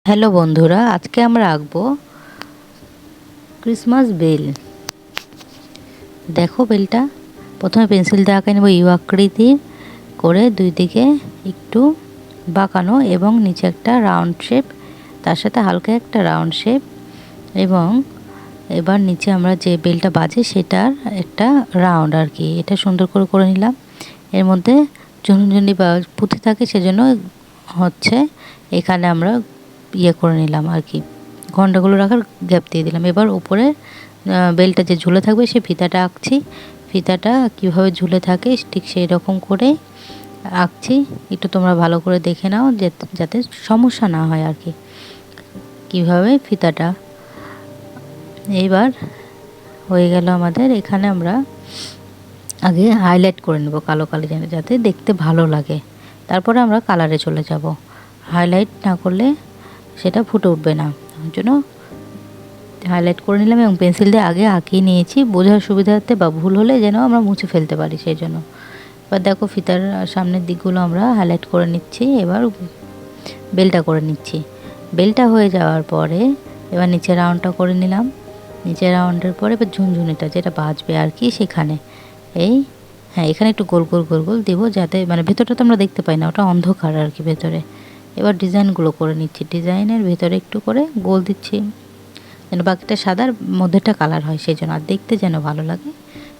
Hello বন্ধুরা, আজকে আমরা আঁকবো ক্রিসমাস বেল। দেখো বেলটা প্রথমে পেন্সিল দিয়ে আঁকে নেব ইউ আকৃতির করে, দুই দিকে একটু বাঁকানো এবং নিচে একটা রাউন্ড শেপ, তার সাথে হালকা একটা রাউন্ড শেপ, এবং এবার নিচে আমরা যে বেলটা বাজে সেটার একটা রাউন্ড আর কি, এটা সুন্দর করে করে নিলাম। এর মধ্যে ঝুনঝুনি বা পুঁতি থাকে, সেজন্য হচ্ছে এখানে আমরা করে নিলাম আর কি, ঘন্টাগুলো রাখার গ্যাপ দিয়ে দিলাম। এবার উপরে বেলটা যে ঝুলে থাকবে সেই ফিতাটা আঁকছি। ফিতাটা কিভাবে ঝুলে থাকে ঠিক সেই রকম করে আঁকছি, একটু তোমরা ভালো করে দেখে নাও যাতে সমস্যা না হয় আর কি কিভাবে ফিতাটা। এইবার হয়ে গেল আমাদের। এখানে আমরা আগে হাইলাইট করে নেব কালো কালি, যাতে দেখতে ভালো লাগে। তারপরে আমরা কালারে চলে যাব। হাইলাইট না করলে সেটা ফুটে উঠবে না, ওই জন্য হাইলাইট করে নিলাম এবং পেন্সিল দিয়ে আগে আঁকিয়ে নিয়েছি বোঝার সুবিধার্থে, বা ভুল হলে যেন আমরা মুছে ফেলতে পারি সেই জন্য। এবার দেখো ফিতার সামনের দিকগুলো আমরা হাইলাইট করে নিচ্ছি। এবার বেলটা করে নিচ্ছি। বেলটা হয়ে যাওয়ার পরে এবার নিচে রাউন্ডটা করে নিলাম। নিচে রাউন্ডের পরে এবার ঝুনঝুনিটা যেটা বাজবে আর কি সেখানে, হ্যাঁ এখানে একটু গোল গোল গোল গোল দেবো, যাতে মানে ভেতরটা তো আমরা দেখতে পাই না, ওটা অন্ধকার আর কি ভেতরে। এবার ডিজাইনগুলো করে নিচ্ছি, ডিজাইনের ভেতরে একটু করে গোল দিচ্ছি যেন বাকিটা সাদার মধ্যেটা কালার হয়, সেই জন্য, আর দেখতে যেন ভালো লাগে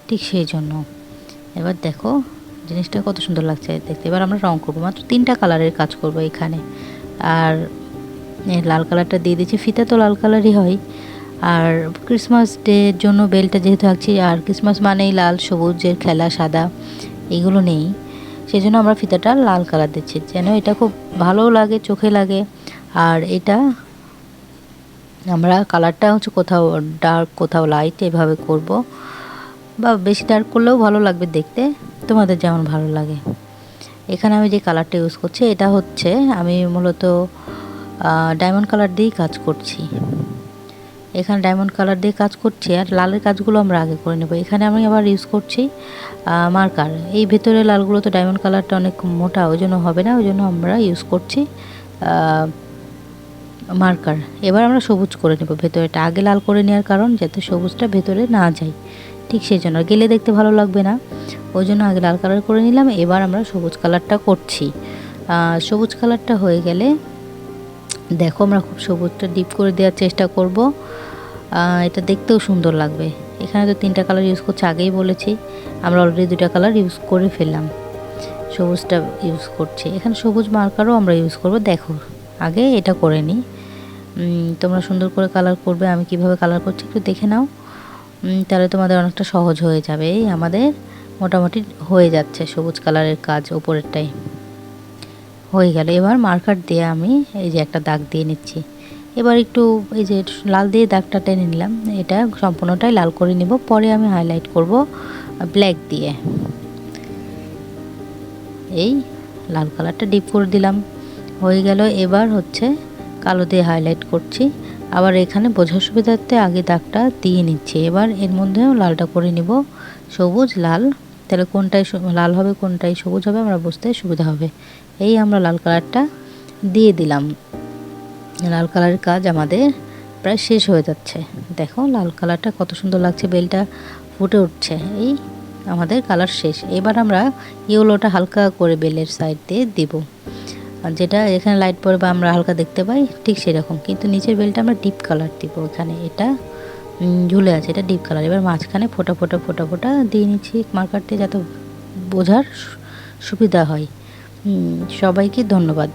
ঠিক সেই জন্য। এবার দেখো জিনিসটা কত সুন্দর লাগছে দেখতে। এবার আমরা রং করবো, মাত্র 3টা কালারের কাজ করব এখানে। আর লাল কালারটা দিয়ে দিচ্ছি, ফিতা তো লাল কালারই হয়। আর ক্রিসমাস ডের জন্য বেলটা যেহেতু আঁকছি, আর ক্রিসমাস মানেই লাল সবুজের খেলা, সাদা এগুলো নেই, সেই জন্য আমরা ফিতাটা লাল কালার দিচ্ছি যেন এটা খুব ভালো লাগে, চোখে লাগে। আর এটা আমরা কালারটা হচ্ছে কোথাও ডার্ক কোথাও লাইট এভাবে করব, বা বেশি ডার্ক করলেও ভালো লাগবে দেখতে, তোমাদের যেমন ভালো লাগে। এখানে আমি যে কালারটা ইউজ করছি এটা হচ্ছে, আমি মূলত ডায়মন্ড কালার দিয়েই কাজ করছি। এখানে ডায়মন্ড কালার দিয়ে কাজ করছি, আর লালের কাজগুলো আমরা আগে করে নেব। এখানে আমি আবার ইউজ করছি মার্কার। এই ভেতরে লালগুলো তো ডায়মন্ড কালারটা অনেক মোটা, ওই জন্য হবে না, ওই জন্য আমরা ইউজ করছি মার্কার। এবার আমরা সবুজ করে নেব ভেতরেটা, আগে লাল করে নেওয়ার কারণ যাতে সবুজটা ভেতরে না যায়, ঠিক সেই জন্য, গেলে দেখতে ভালো লাগবে না, ওই জন্য আগে লাল কালার করে নিলাম। এবার আমরা সবুজ কালারটা করছি। সবুজ কালারটা হয়ে গেলে দেখো আমরা খুব সবুজটা ডিপ করে দেওয়ার চেষ্টা করব, এটা দেখতেও সুন্দর লাগবে। এখানে তো 3টা কালার ইউজ করছি, আগেই বলেছি, আমরা অলরেডি 2টা কালার ইউজ করে ফেললাম, সবুজটা ইউজ করছি। এখানে সবুজ মার্কারও আমরা ইউজ করব। দেখো আগে এটা করে নিই, তোমরা সুন্দর করে কালার করবে, আমি কিভাবে কালার করছি একটু দেখে নাও, তাহলে তোমাদের অনেকটা সহজ হয়ে যাবে। এই আমাদের মোটামুটি হয়ে যাচ্ছে সবুজ কালারের কাজ, ওপরেরটাই হয়ে গেল। এবার মার্কার দিয়ে আমি এই যে একটা দাগ দিয়ে নিচ্ছি। এবার একটু এই যে লাল দিয়ে দাগটা টেনে নিলাম, এটা সম্পূর্ণটাই লাল করে নিব, পরে আমি হাইলাইট করব ব্ল্যাক দিয়ে। এই লাল কালারটা ডিপ করে দিলাম, হয়ে গেল। এবার হচ্ছে কালো দিয়ে হাইলাইট করছি, আবার এখানে বোঝার সুবিধার্থে আগে দাগটা দিয়ে নিচ্ছি। এবার এর মধ্যেও লালটা করে নিব, সবুজ লাল, তাহলে কোনটাই লাল হবে কোনটাই সবুজ হবে আমরা বুঝতে সুবিধা হবে। এই আমরা লাল কালারটা দিয়ে দিলাম। লাল কালারের কাজ আমাদের প্রায় শেষ হয়ে যাচ্ছে। দেখো লাল কালারটা কত সুন্দর লাগছে, বেলটা ফুটে উঠছে, এই আমাদের কালার শেষ। এবার আমরা ইয়েলোটা হালকা করে বেলের সাইড দিয়ে দিব, যেটা এখানে লাইট পড়ে বা আমরা হালকা দেখতে পাই ঠিক সেরকম, কিন্তু নিচের বেলটা আমরা ডিপ কালার দিব। এখানে এটা ঝুলে আছে, এটা ডিপ কালার। এবার মাঝখানে ফোটা ফোটা ফোটা ফোটা দিয়ে নিচ্ছি মার্কার দিয়ে, যাতে বোঝার সুবিধা হয়। সবাইকে ধন্যবাদ।